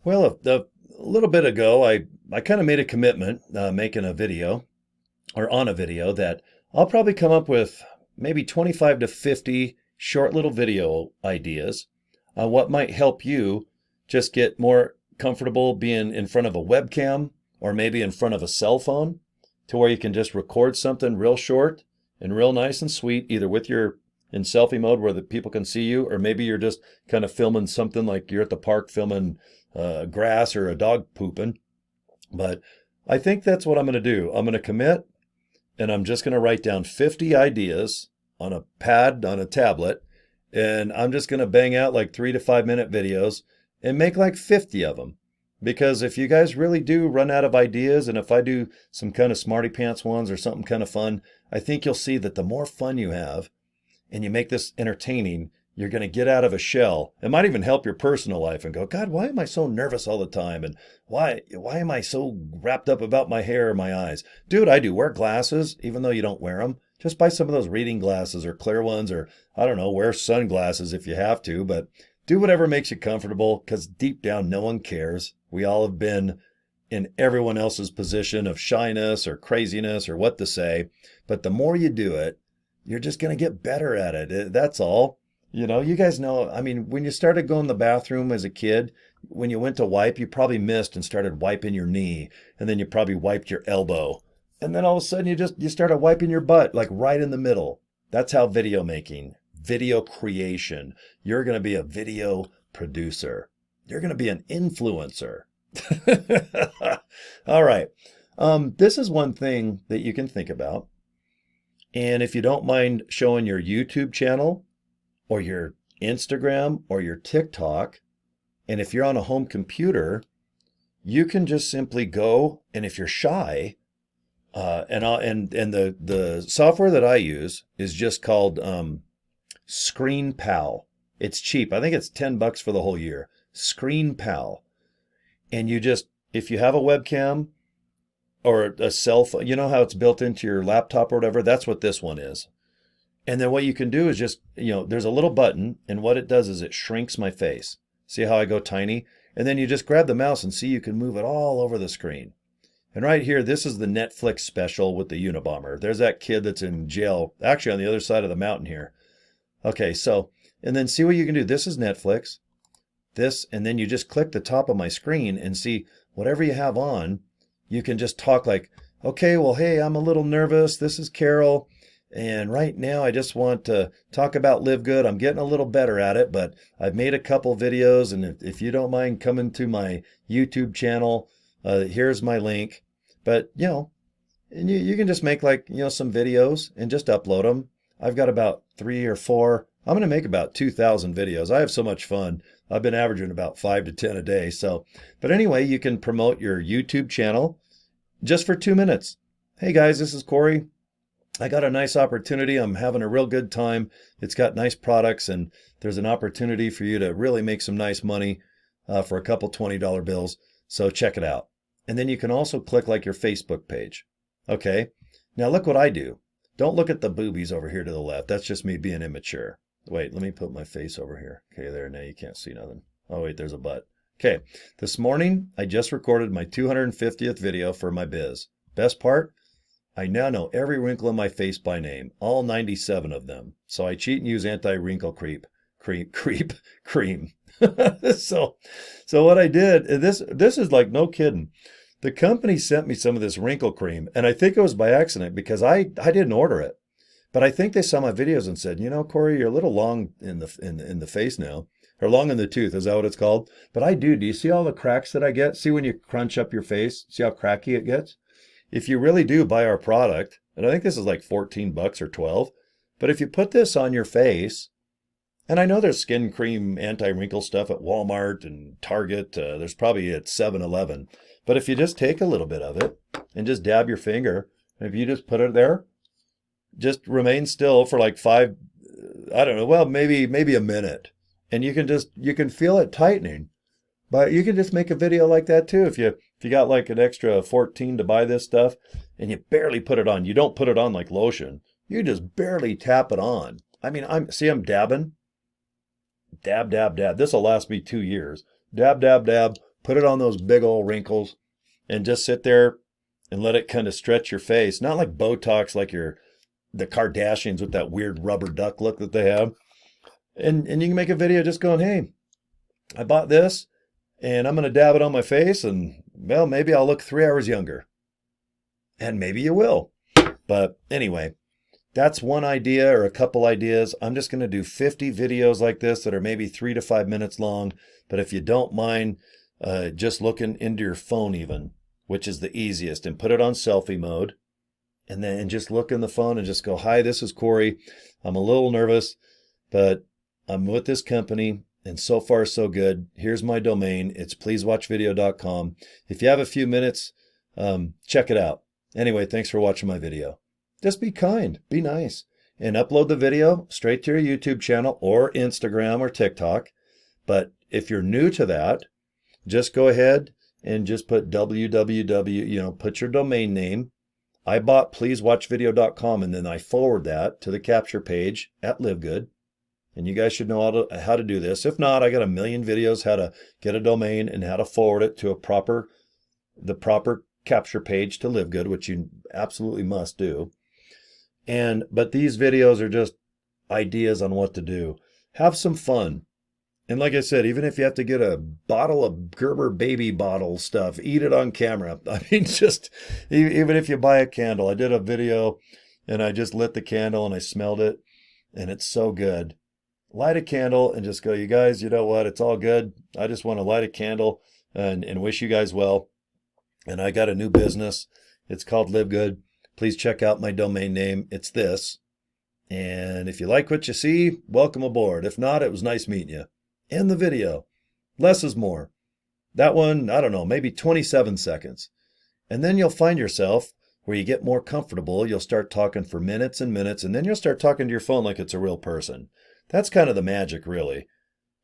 Well, a little bit ago, I kind of made a commitment making a video or on a video that I'll probably come up with maybe 25 to 50 short little video ideas on what might help you just get more comfortable being in front of a webcam or maybe in front of a cell phone to where you can just record something real short and real nice and sweet, either with your in selfie mode where the people can see you, or maybe you're just kind of filming something like you're at the park filming grass or a dog pooping. But I think that's what I'm going to do. I'm going to commit and I'm just going to write down 50 ideas on a pad, on a tablet, and I'm just going to bang out like 3 to 5 minute videos and make like 50 of them. Because if you guys really do run out of ideas, and if I do some kind of smarty pants ones or something kind of fun, I think you'll see that the more fun you have and you make this entertaining, you're going to get out of a shell. It might even help your personal life and go, God, why am I so nervous all the time? And why am I so wrapped up about my hair or my eyes? Dude, I do wear glasses, even though you don't wear them. Just buy some of those reading glasses or clear ones, or I don't know, wear sunglasses if you have to, but do whatever makes you comfortable, because deep down, no one cares. We all have been in everyone else's position of shyness or craziness or what to say. But the more you do it, you're just going to get better at it. That's all. You guys know, I mean, when you started going to the bathroom as a kid, when you went to wipe, you probably missed and started wiping your knee, and then you probably wiped your elbow. And then all of a sudden you started wiping your butt, like right in the middle. That's how video making, video creation. You're going to be a video producer. You're going to be an influencer. All right. This is one thing that you can think about. And if you don't mind showing your YouTube channel or your Instagram or your TikTok, and if you're on a home computer, you can just simply go, and if you're shy, and the software that I use is just called Screen Pal. It's cheap. I think it's $10 for the whole year. Screen Pal. And you just, if you have a webcam or a cell phone, you know how it's built into your laptop or whatever? That's what this one is. And then what you can do is just, there's a little button, and what it does is it shrinks my face. See how I go tiny? And then you just grab the mouse and see you can move it all over the screen. And right here, this is the Netflix special with the Unabomber. There's that kid that's in jail, actually on the other side of the mountain here. Okay, so, and then see what you can do. This is Netflix. This, and then you just click the top of my screen and see whatever you have on. You can just talk like, okay, well, hey, I'm a little nervous. This is Carol. And right now I just want to talk about LiveGood. I'm getting a little better at it, but I've made a couple videos. And if you don't mind coming to my YouTube channel, here's my link. But, and you can just make like, some videos and just upload them. I've got about 3 or 4. I'm going to make about 2,000 videos. I have so much fun. I've been averaging about 5 to 10 a day. So, but anyway, you can promote your YouTube channel just for 2 minutes. Hey guys, this is Corey. I got a nice opportunity. I'm having a real good time. It's got nice products, and there's an opportunity for you to really make some nice money for a couple $20 bills. So check it out. And then you can also click like your Facebook page. Okay. Now look what I do. Don't look at the boobies over here to the left. That's just me being immature. Wait, let me put my face over here. Okay, there. Now you can't see nothing. Oh, wait, there's a butt. Okay. This morning, I just recorded my 250th video for my biz. Best part? I now know every wrinkle in my face by name, all 97 of them. So I cheat and use anti-wrinkle cream. So what I did, this is like no kidding. The company sent me some of this wrinkle cream, and I think it was by accident because I didn't order it. But I think they saw my videos and said, Corey, you're a little long in the face now, or long in the tooth. Is that what it's called? But I do. Do you see all the cracks that I get? See when you crunch up your face? See how cracky it gets? If you really do buy our product, and I think this is like $14 or 12, but if you put this on your face, and I know there's skin cream anti-wrinkle stuff at Walmart and Target, there's probably at 7-Eleven, but if you just take a little bit of it and just dab your finger, and if you just put it there, just remain still for like 5, I don't know, well, maybe a minute, and you can feel it tightening. But you can just make a video like that too. If you got like an extra 14 to buy this stuff and you barely put it on, you don't put it on like lotion. You just barely tap it on. I mean, I'm dabbing. Dab, dab, dab. This will last me 2 years. Dab, dab, dab. put it on those big old wrinkles, and just sit there and let it kind of stretch your face. Not like Botox, like the Kardashians with that weird rubber duck look that they have. And you can make a video just going, hey, I bought this and I'm going to dab it on my face, and well, maybe I'll look 3 hours younger. And maybe you will. But anyway, that's one idea or a couple ideas. I'm just going to do 50 videos like this that are maybe 3 to 5 minutes long. But if you don't mind just looking into your phone even, which is the easiest, and put it on selfie mode, and then just look in the phone and just go, hi, this is Corey. I'm a little nervous, but I'm with this company, and so far so good. Here's my domain. It's pleasewatchvideo.com. If you have a few minutes, check it out. Anyway, thanks for watching my video. Just be kind, be nice, and upload the video straight to your YouTube channel or Instagram or TikTok. But if you're new to that, just go ahead and just put www, put your domain name. I bought pleasewatchvideo.com, and then I forward that to the capture page at LiveGood. And you guys should know how to do this. If not, I got a million videos how to get a domain and how to forward it to the proper capture page to LiveGood, which you absolutely must do. But these videos are just ideas on what to do. Have some fun. And like I said, even if you have to get a bottle of Gerber baby bottle stuff, eat it on camera. I mean, just even if you buy a candle. I did a video and I just lit the candle and I smelled it, and it's so good. Light a candle and just go, you guys, you know what? It's all good. I just want to light a candle and wish you guys well. And I got a new business. It's called LiveGood. Please check out my domain name. It's this. And if you like what you see, welcome aboard. If not, it was nice meeting you. End the video. Less is more. That one, I don't know, maybe 27 seconds. And then you'll find yourself where you get more comfortable. You'll start talking for minutes and minutes, and then you'll start talking to your phone like it's a real person. That's kind of the magic, really.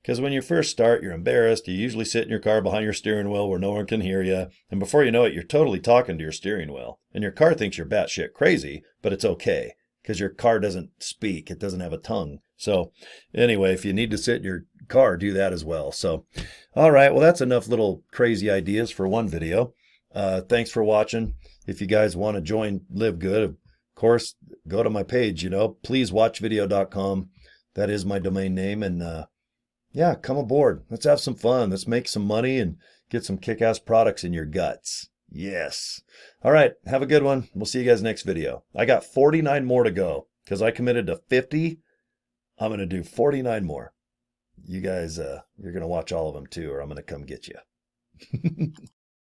Because when you first start, you're embarrassed. You usually sit in your car behind your steering wheel where no one can hear you. And before you know it, you're totally talking to your steering wheel. And your car thinks you're batshit crazy, but it's okay because your car doesn't speak. It doesn't have a tongue. So anyway, if you need to sit in your car, do that as well. So, all right. Well, that's enough little crazy ideas for one video. Thanks for watching. If you guys want to join LiveGood, of course, go to my page, pleasewatchvideo.com. That is my domain name. And yeah, come aboard. Let's have some fun. Let's make some money and get some kick-ass products in your guts. Yes. All right. Have a good one. We'll see you guys next video. I got 49 more to go because I committed to 50. I'm going to do 49 more. You guys, you're going to watch all of them too, or I'm going to come get you.